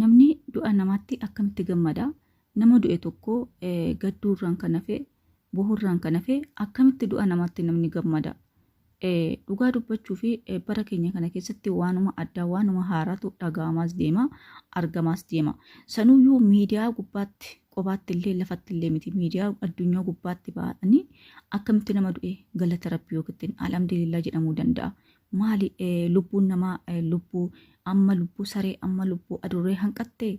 namni du'a namaatti akkamitti gammada? Nama du'e tokko gadduurraan kan hafe, bohorraan kan hafe akkamitti du'a namaatti namni gammada? Dhugaa dubbachuu fi bara keenya kana keessatti waanuma addaa waanuma haaraatu dhaga'amaas deema, argamaas deema. Sanuyyuu miidiyaa gubbaatti qobaatti illee lafatti illee miti miidiyaa addunyaa gubbaatti ba'anii akkamitti nama du'e galata rabbii yookiin alhamdulillah jedhamuu danda'a. Maali lubbuun namaa lubbuu amma lubbuu saree amma lubbuu adurree hanqattee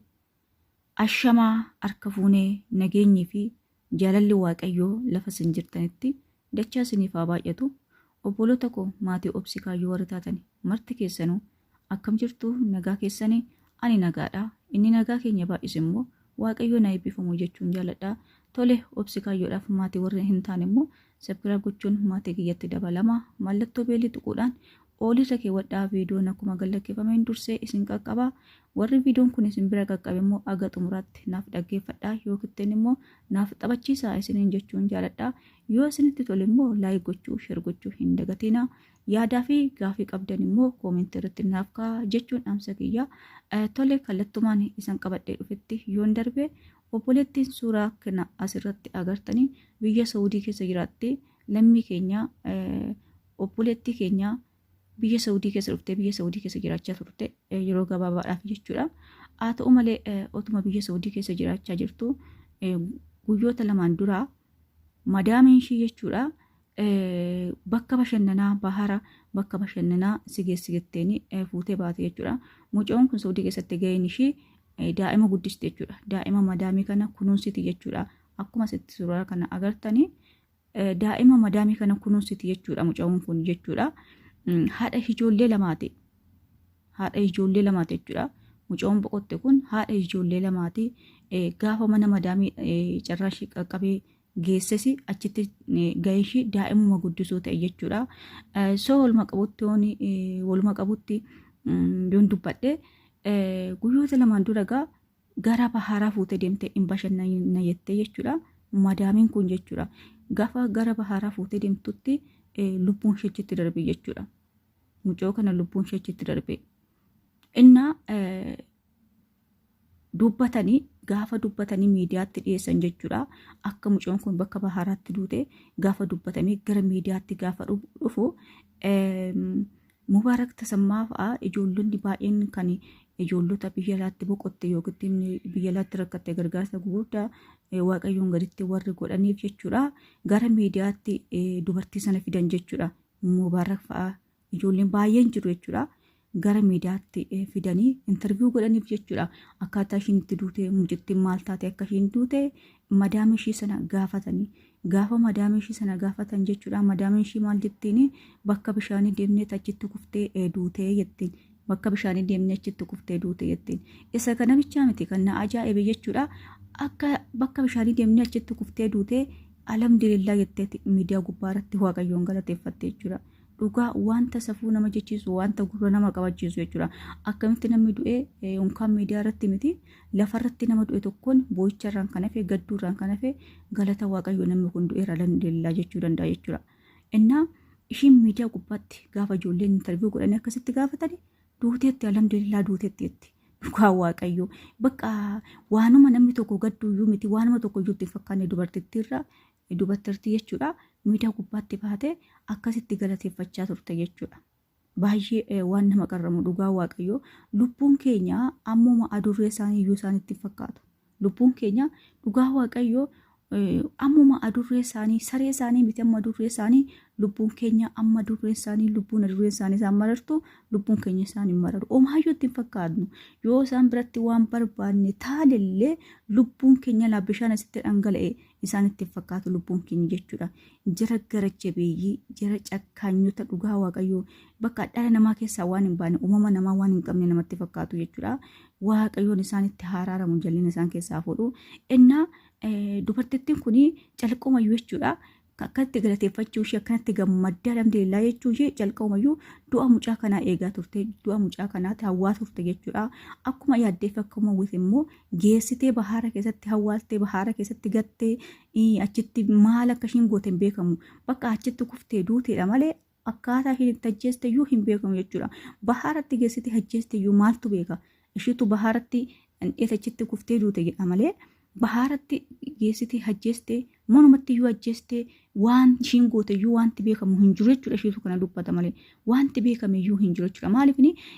ashamaa harka fuunee nageenyi fi jaalalli waaqayyoo lafa sin jirtanitti dachaa siniif haa baay'atu. Obbolota koo maatii obsi kaayyoo warri taatani marti keessanuu akkam jirtu nagaa keessanii ani nagaadha inni nagaa keenya baay'is immoo waaqayyoo na eebbifamu jechuun jaaladha. Tole obsi kaayyoodhaaf maatii warri hin taane immoo sabskiraayib gochuun maatii kiyyatti dabalama mallattoo beelii tuquudhaan oolirra keewwadhaa viidiyoon akkuma galateeffameen dursee isin qaqqaba. Warri viidiyoon kun isin bira qaqqabe immoo aga xumuraatti naaf dhaggeeffadhaa yookiin immoo naaf taphachiisaa isiniin jechuun jaaladha. Yoo isinitti tole immoo laayik gochuu sheer gochuu hin dagatina. Yaadaa fi gaafii qabdan immoo koomentii irratti naaf kaa'aa jechuun dhaamsa kiyya. Tole kallattumaan isin qabadhee dhufetti yoon darbe obboleettiin suuraa kana asirratti agartanii biyya Saawudii keessa jiraatti lammii keenya obboleettii keenya biyya Saawudii keessa dhuftee biyya Saawudii keessa jiraachaa turte yeroo gabaabaadhaaf jechuudha. Haa ta'u malee otuma biyya Saawudii keessa jiraachaa jirtu guyyoota lamaan dura madaamiin ishii jechuudha bakka bashannanaa bahara bakka bashannanaa sigeessigetteen fuutee baate jechuudha. Mucaan kun Saawudii keessatti ga'een ishii daa'ima guddiste jechuudha. Daa'ima madaamii kana kunuunsiti jechuudha. Akkuma asitti suuraa kana agartanii daa'ima madaamii kana kunuunsiti jechuudha mucaan kun jechuudha. Haadha ijoollee lamaati. Haadha ijoollee lamaati jechuudha. Mucaan boqotte kun haadha ijoollee lamaati. Gaafa mana madaamii carraashii qaqqabee geessesi achitti ga'eeshii daa'imuma guddisuu ta'e jechuudha. Soo waluma qabutti yoon dubbadhe guyyoota lamaan dura gara baharaa fuutee deemtee hin bashannana jettee jechuudha. Madaamiin kun jechuudha. Gaafa gara baharaa fuutee deemtutti lubbuun isheetti darbe jechuudha. Mucoo kana lubbuun isheetti darbe. Innaa dubbatanii gaafa dubbatanii miidiyaatti dhiyeessan jechuudha. Akka mucoon kun bakka baharaatti duute gaafa dubbatamee gara miidiyaatti gaafa dhufu Mubaarak Tasammaa fa'aa ijoollonni baay'een kan ijoollota biyya alaatti boqotte yookiin biyya alaatti rakkatte gargaarsa gurguddaa waaqayyoon gaditti warri godhaniif jechuudha. Gara miidiyaatti dubartii sana fidan jechuudha. Mubaarak fa'aa ijoolleen baay'een jiru jechuudha. Gara miidiyaatti fidanii interviyuu godhaniif jechuudha. Akkaataa ishiin itti duute mucittiin maal taate akka ishiin duute madaamii ishii sana gaafatanii gaafa madaamii ishii sana gaafatan jechuudha. Madaamii ishii maal jettiin bakka bishaanii deemnee achitti kuftee duutee jettiin. Bakka bishaanii deemnee achitti kuftee duute jettiin. Isa kana bichaa miti kan na ajaa'ibe jechuudha. Akka bakka bishaanii deemnee achitti kuftee duute alhamdulillah jettee miidiyaa gubbaarratti waaqayyoon galateeffatte jechuudha. Dhugaa wanta safuu nama jechiisu wanta gurra nama qabachiisu jechuudha. Akkamitti namni du'e unkaan miidiyaa irratti miti lafarratti nama du'e tokkoon boo'icharraan kan hafe gadduurraan kan hafe galata waaqayyoo namni kun du'eera alhamdulillah jechuu danda'a jechuudha. Innaa ishiin miidiyaa gubbaatti gaafa ijoolleen interviyuu godhanii akkasitti gaafatanii duuteetti alhamdulillah duuteetti jetti. Dhugaa waaqayyoo bakka waanuma namni tokko gadduuyyuu miti waanuma tokko iyyuu itti fakkaanne dubartittiirra dubartii jechuudha. Miidiyaa gubbaatti baatee akkasitti galateeffachaa turte jechuudha. Baay'ee waan nama qarramu dhugaa waaqayyoo lubbuun keenya ammuma adurree isaanii iyyuu isaanitti fakkaatu. Lubbuun keenya dhugaa waaqayyoo ammuma adurree isaanii saree isaanii miti amma adurree isaanii lubbuun keenya amma adurree isaanii lubbuun adurree isaanii isaan marartu lubbuun keenya isaanii mararu. Omaayyoo ittiin fakkaatnu yoo isaan biratti waan barbaanne taalellee lubbuun keenya laabbishaan asitti dhangala'e isaan ittiin fakkaatu lubbuun keenya jechuudha. Jara gara jabeeyyii jara cakkaanyota dhugaa waaqayyoo bakka dhala namaa keessaa waan hin baane uumama namaa waan hin qabne namatti fakkaatu jechuudha. Waaqayyoon isaanitti haraaramu jalleen isaan keessaa fuudhu. Innaa dubartittiin kun calqoomayyuu jechuudha. Akkatti galateeffachuu ishee akkanatti gammaddaa alhamdulillah jechuu ishee calqoomayyuu du'a mucaa kanaa eegaa turte du'a mucaa kanaatti hawwaa turte jechuudha. Akkuma yaaddeef akkuma wis immoo geessitee bahaara keessatti hawwaaltee bahaara keessatti gattee achitti maal akka ishiin goote hin beekamu bakka achitti kuftee duuteedha malee akkaataa isheen itti ajjeeste iyyuu hin beekamu jechuudha. Bahaaratti geessite ajjeeste iyyuu maaltu beeka? Ishiitu bahaaratti achitti kuftee duute jedha malee bahaaratti geessite ajjeeste manumatti iyyuu ajjeeste waan ishiin goote iyyuu wanti beekamu hin jiru jechuudha. Ishiitu kana dubbata malee wanti beekame iyyuu hin jiru jechuudha. Maaliif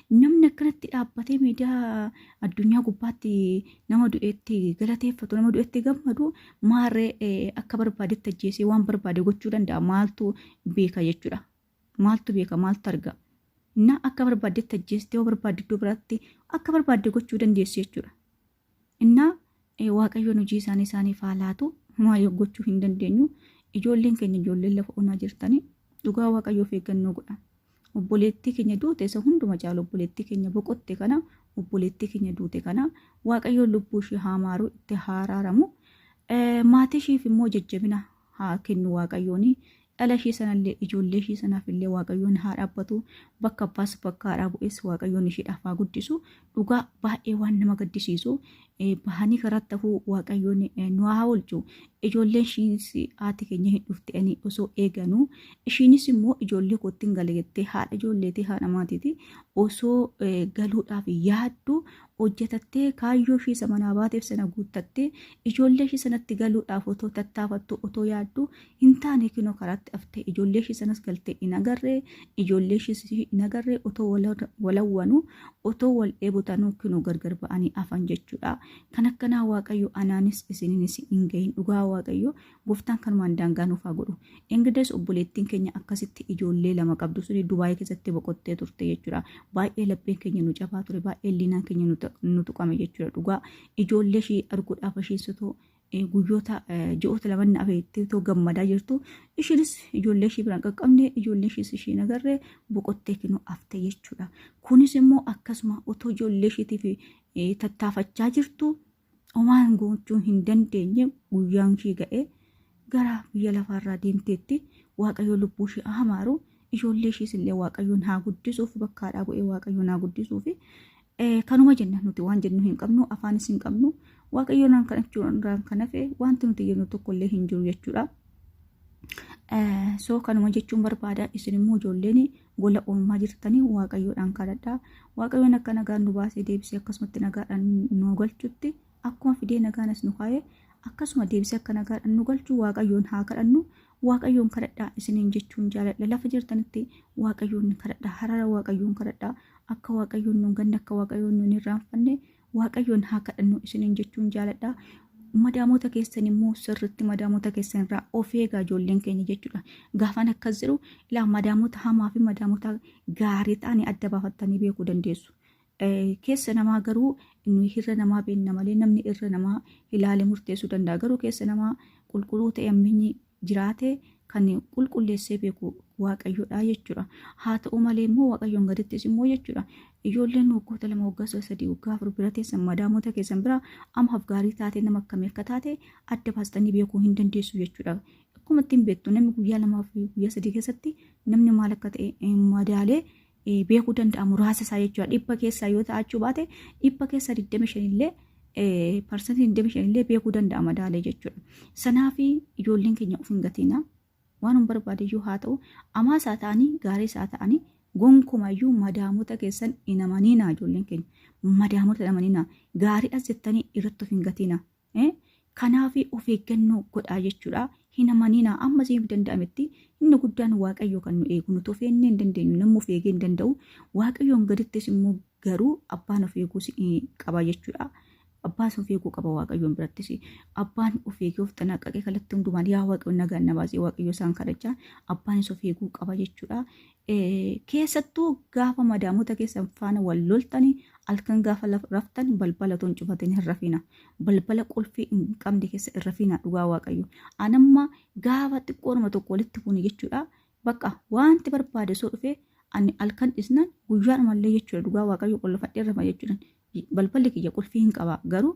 namni akkanatti dhaabbatee miidiyaa addunyaa gubbaatti nama du'eetti galateeffatu, nama du'eetti gammadu maarree akka barbaadetti ajjeesee waan barbaade gochuu danda'a. Maaltu beeka jechuudha. Maaltu beeka? Maaltu arga? Na akka barbaadetti ajjeestee yoo barbaadde iddoo biraatti akka barbaadde gochuu dandeessi jechuudha. Inna waaqayyoon hojii isaanii faalaatu maal gochuu hin dandeenyu. Ijoolleen keenya ijoolleen lafa onaa jirtanii dhugaa waaqayyoof eeggannoo godha. Obboleettii keenya duute isa hunduma caalu obboleettii keenya boqotte kana obboleettii keenya duute kana waaqayyoon lubbuu ishee haa maaru, itti haa araaramu. Maatii ishiif immoo jajjabina haa kennu waaqayyoon. Dhala ishee sanallee ijoollee ishee sanaaf illee waaqayyoon haa dhaabbatu. Bakka abbaas bakka haadhaa bu'ees waaqayyoon isheedhaaf haa guddisu. Dhugaa baay'ee waan nama gaddisiisu. Bahanii karaatti hafuu waaqayyoon nu haa oolchu. Ijoolleen ishiinis haati keenya hin dhufte osoo eeganu. Ishiinis immoo ijoollee kootti hin gale jettee haadha ijoolleetii haadha maatiiti osoo galuudhaaf yaaddu hojjetattee kaayyoo ishee isa manaa baateef sana guuttattee ijoollee ishee sanatti galuudhaaf otoo tattaafattu otoo yaaddu hin taane kinoo karaatti haftee ijoollee ishee sanas galtee hin agarree ijoollee ishee hin agarree otoo walawwanu otoo wal dheebotanuu kinoo gargar ba'anii hafan jechuudha. Kan akkanaa waaqayyo anaanis isiniinis hin gahin dhugaa waaqayyo gooftaan kanumaan daangaa nuuf haa godhu. Ingiliis obboleettiin keenya akkasitti ijoollee lama qabdu suni Dubaayii keessatti boqottee turte jechuudha. Baay'ee lapheen keenya nu cabaa ture, baay'ee liinaan keenya nu tuqame jechuudha. Dhugaa ijoollee ishee arguudhaaf isheessitoo guyyoota ji'oota lamaan afeettee gammadaa jirtu. Ishiinis ijoollee ishee biraan qaqqabne ijoollee ishees ishee nagarree boqottee kinoo hafte jechuudha. Kunis immoo akkasuma otoo ijoollee isheetiif tattaafachaa jirtu homaan gochuu hin dandeenye guyyaan ishee ga'ee gara biyya lafaarraa deemteetti waaqayyo lubbuu ishee haa maaru. Ijoollee ishees illee waaqayyoon haa guddisuuf bakka haadhaa bu'ee waaqayyoon haa guddisuuf kanuma jenna nuti waan jennu hin qabnu afaanis hin qabnu waaqayyoon kadhachuudhaan kan hafe wanti nuti jennu tokkollee hin jiru jechuudha. So kanuma jechuun barbaada. Isin immoo ijoolleen gola oolmaa jirtanii waaqayyoodhaan kadhadhaa. Waaqayyoon akka nagaan nu baasee deebisee akkasumatti nagaadhaan nu galchutti akkuma fidee nagaanas nu kaa'ee akkasuma deebisee akka nagaadhaan nu galchu waaqayyoon haa kadhannu. Waaqayyoon kadhadhaa isiniin jechuun jaaladha. Lafa jirtanitti waaqayyoon kadhadhaa. Harara waaqayyoon kadhadhaa. Akka waaqayyoon nu ganne akka waaqayyoon nu irraanfanne waaqayyoon haa kadhannu isiniin jechuun jaaladha. Madaamota keessan immoo sirriitti madaamota keessan irraa of eegaa ijoolleen keenya jechuudha. Gaafan akkas jedhu ilaa madaamota hamaa fi madaamota gaarii ta'anii adda baafattanii beekuu dandeessu. Keessa namaa garuu nuyi irra namaa beekna malee namni irra namaa ilaalee murteessuu danda'a. Garuu keessa namaa qulqulluu ta'e amminni jiraate kan qulqulleessee beeku waaqayyoodha jechuudha. Haa ta'u malee immoo waaqayyoon gadittis immoo jechuudha. Ijoolleen waggoota 2 waggaa 3 waggaa 4 bira teessan madaamota keessan bira amaaf gaarii taate nama akkamii akka taate adda baastanii beekuu hin dandeessu jechuudha. Akkuma ittiin beektu namni guyyaa 2 fi guyyaa 3 keessatti namni maal akka ta'e madaalee beekuu danda'a muraasa isaa jechuudha. Dhibba keessaa yoo ta'achuu baate dhibba keessaa 25 illee parsantii 25 illee beekuu danda'a madaalee jechuudha. Sanaaf ijoolleen keenya of hin gatina waan hin barbaade haa ta'u amaas haa ta'anii gaariis haa ta'anii gonkumayyuu madaamota keessan hin amaniinaa ijoolleen keenya madaamota hin amaniinaa gaarii as jettanii irratti of hin gatina. Kanaaf of eeggannoo godhaa jechuudha. Hin amaniinaa amma siif danda'ametti inni guddaan waaqayyo kan nu eegu nuti of eegnee hin dandeenyu namni of eegee hin danda'u. Waaqayyoon gadittis immoo garuu abbaan of eeguu qaba jechuudha. Abbaan of eeguu qaba waaqayyoon birattis. Abbaan of eegee of xanaqqaqee kalatti hundumaan yaa waaqayyoon nagaan na baasee waaqayyo isaan kadhachaa abbaanis of eeguu qaba jechuudha. Keessattuu gaafa madaamota keessan faana wal loltanii halkan gaafa raftan balbala toon cufatanii hin rafina. Balbala qulfii hin qabne keessa hin rafina dhugaa waaqayyo. Anamma gaafa xiqqoonuma tokko walitti buune jechuudha. Bakka wanti barbaade soo dhufe ani halkan dhisnan guyyaan mallee jechuudha dhugaa waaqayyo qollofadhee rafa jechuudha. Balballi kiyya qulfii hin qaba garuu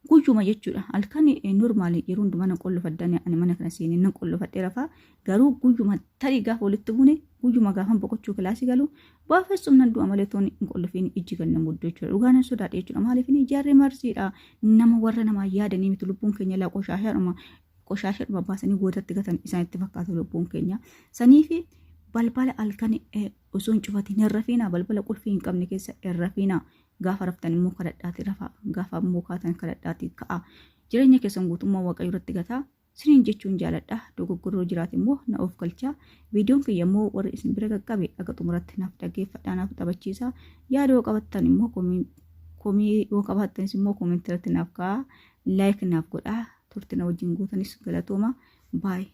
guyyuma jechuudha. Halkan normaali yeroo hundumaa nan qollofadhanii ani mana kana seenee nan qollofadhee rafaa garuu guyyuma tarii gaafa walitti buune guyyuma gaafa boqochuu kilaasii galu baafessum nan du'a malee toon hin qollofiin ijji ganna mudduu jechuudha. Dhugaa nan sodaadhe jechuudha. Maaliif ijaarri marsiidha. Nama warra namaa yaadanii miti lubbuun keenya laa qoshaashaadhuma baasanii gootatti gatan isaanitti fakkaatu lubbuun keenya. Saniif balbala halkan osoo hin cufatin hin rafiina balbala qulfii hin qabne keessa hin rafiina gaafa raftan immoo kadhadhaati rafa gaafa immoo kaatan kadhadhaati ka'a jireenya keessan guutummaa waaqayyo irratti gataa siniin jechuun jaaladha dogoggoroo jiraate immoo na of galchaa viidiyoon kiyya immoo warri isin bira qaqqabe aga xumuratti naaf dhaggeeffadhaa naaf taphachiisaa yaada yoo qabattan immoo komii yoo qabattanis immoo koomentii irratti naaf kaa'aa laayik naaf godhaa turtina wajjin guutanis galatooma baay